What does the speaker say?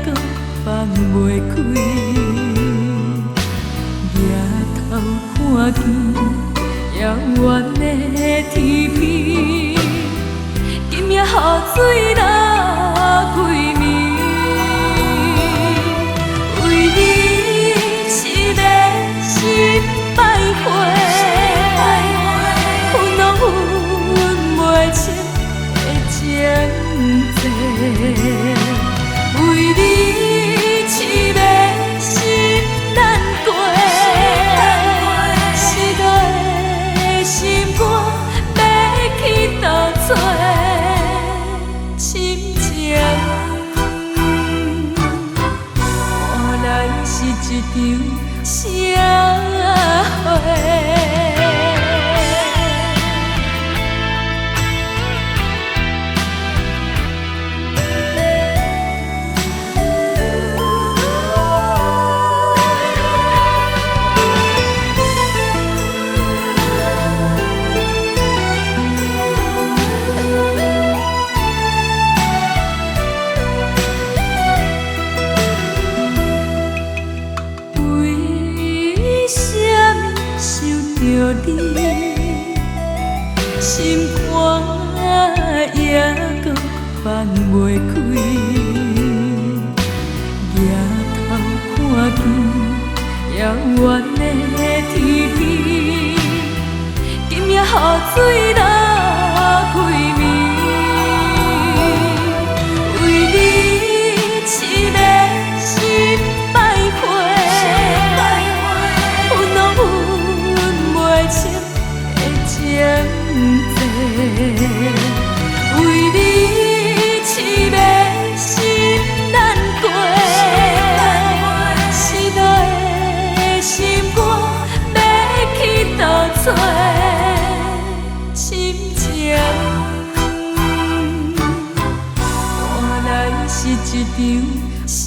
搁放袂开，抬头看见遥远的天边，今夜雨水若开暝，为你痴迷心百回，阮拢分袂清的情债。为你痴迷心难过，失落的心肝要去倒找？深情换来是一场社会。着你，心肝还搁放袂开，抬头看见遥远的天边，今夜雨水若开暝，为你痴迷心百回，阮拢袂清的情债，为你痴迷心难过，失落的心肝要去倒找？深情换来是一场社